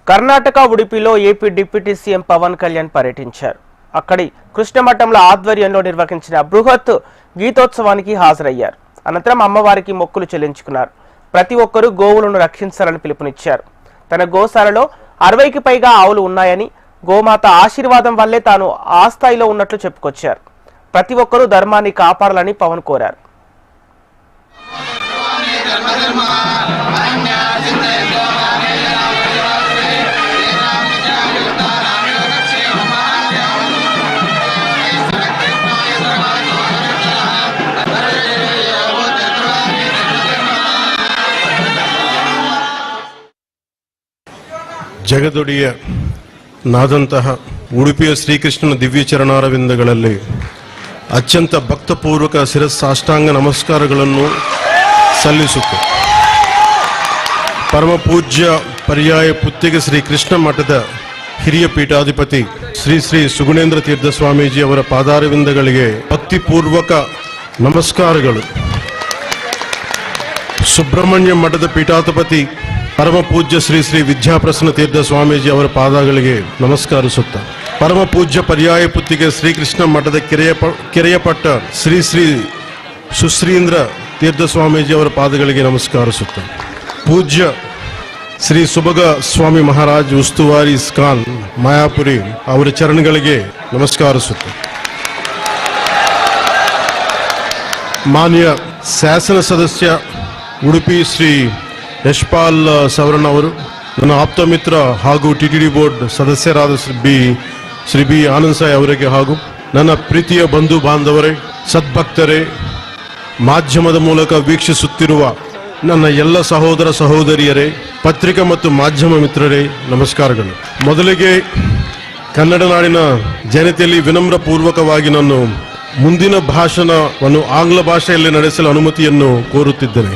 కర్ణాటక ఉడిపిలో AP deputy CM Pawan Kalyan పర్యటించారు. అక్కడి కృష్ణమఠంలో ఆధ్వర్యంలో నిర్వహించిన బృహత్ గీతోత్సవానికి హాజరయ్యారు. అనంతరం అమ్మవారికి మొక్కులు చెల్లించుకున్నారు. ప్రతి ఒక్కరూ గోవులను రక్షించాలని పిలుపునిచ్చారు. తన గోశాలలో 60కి పైగా ఆవులు ఉన్నాయని, గోమాత ఆశీర్వాదం వల్లే తాను ఆ స్థాయిలో ఉన్నట్లు చెప్పుకొచ్చారు. ప్రతి ఒక్కరూ ధర్మాన్ని కాపాడాలని పవన్ కోరారు. ಜಗದೊಡೆಯ ನಾದಂತಹ ಉಡುಪಿಯ ಶ್ರೀಕೃಷ್ಣನ ದಿವ್ಯ ಚರಣಾರವಿಂದಗಳಲ್ಲಿ ಅತ್ಯಂತ ಭಕ್ತಪೂರ್ವಕ ಶಿರಸಾಷ್ಟಾಂಗ ನಮಸ್ಕಾರಗಳನ್ನು ಸಲ್ಲಿಸುತ್ತೆ. ಪರಮ ಪೂಜ್ಯ ಪರ್ಯಾಯ ಪುತ್ತಿಗೆ ಶ್ರೀ ಕೃಷ್ಣ ಮಠದ ಹಿರಿಯ ಪೀಠಾಧಿಪತಿ ಶ್ರೀ ಶ್ರೀ ಸುಗುಣೇಂದ್ರ ತೀರ್ಥ ಸ್ವಾಮೀಜಿ ಅವರ ಪಾದಾರವಿಂದಗಳಿಗೆ ಭಕ್ತಿಪೂರ್ವಕ ನಮಸ್ಕಾರಗಳು. ಸುಬ್ರಹ್ಮಣ್ಯ ಮಠದ ಪೀಠಾಧಿಪತಿ ಪರಮ ಪೂಜ್ಯ ಶ್ರೀ ಶ್ರೀ ವಿದ್ಯಾಪ್ರಸನ್ನ ತೀರ್ಥ ಸ್ವಾಮೀಜಿ ಅವರ ಪಾದಗಳಿಗೆ ನಮಸ್ಕರಿಸುತ್ತ ಪರಮ ಪೂಜ್ಯ ಪರ್ಯಾಯ ಪುತ್ತಿಗೆ ಶ್ರೀಕೃಷ್ಣ ಮಠದ ಕೆರೆಯಪಟ್ಟ ಶ್ರೀ ಶ್ರೀ ಸುಶ್ರೀಂದ್ರ ತೀರ್ಥ ಸ್ವಾಮೀಜಿ ಅವರ ಪಾದಗಳಿಗೆ ನಮಸ್ಕರಿಸುತ್ತ ಪೂಜ್ಯ ಶ್ರೀ ಸುಭಗ ಸ್ವಾಮಿ ಮಹಾರಾಜ್ ಉಸ್ತುವಾರಿ ಇಸ್ಕಾನ್ ಮಾಯಾಪುರಿ ಅವರ ಚರಣಗಳಿಗೆ ನಮಸ್ಕರಿಸುತ್ತ ಮಾನ್ಯ ಶಾಸನ ಸದಸ್ಯ ಉಡುಪಿ ಶ್ರೀ ಯಶ್ಪಾಲ್ ಸವರಣ್ಣ ಅವರು, ನನ್ನ ಆಪ್ತ ಮಿತ್ರ ಹಾಗೂ ಟಿಟಿಡಿ ಬೋರ್ಡ್ ಸದಸ್ಯರಾದ ಶ್ರೀ ಬಿ ಆನಂದ್ ಸಾಯಿ ಅವರಿಗೆ ಹಾಗೂ ನನ್ನ ಪ್ರೀತಿಯ ಬಂಧು ಬಾಂಧವರೇ, ಸದ್ಭಕ್ತರೇ, ಮಾಧ್ಯಮದ ಮೂಲಕ ವೀಕ್ಷಿಸುತ್ತಿರುವ ನನ್ನ ಎಲ್ಲ ಸಹೋದರ ಸಹೋದರಿಯರೇ, ಪತ್ರಿಕಾ ಮತ್ತು ಮಾಧ್ಯಮ ಮಿತ್ರರೇ, ನಮಸ್ಕಾರಗಳು. ಮೊದಲಿಗೆ ಕನ್ನಡ ನಾಡಿನ ಜನತೆಯಲ್ಲಿ ವಿನಮ್ರ ಪೂರ್ವಕವಾಗಿ ನಾನು ಮುಂದಿನ ಭಾಷಣವನ್ನು ಆಂಗ್ಲ ಭಾಷೆಯಲ್ಲಿ ನಡೆಸಲು ಅನುಮತಿಯನ್ನು ಕೋರುತ್ತಿದ್ದೇನೆ.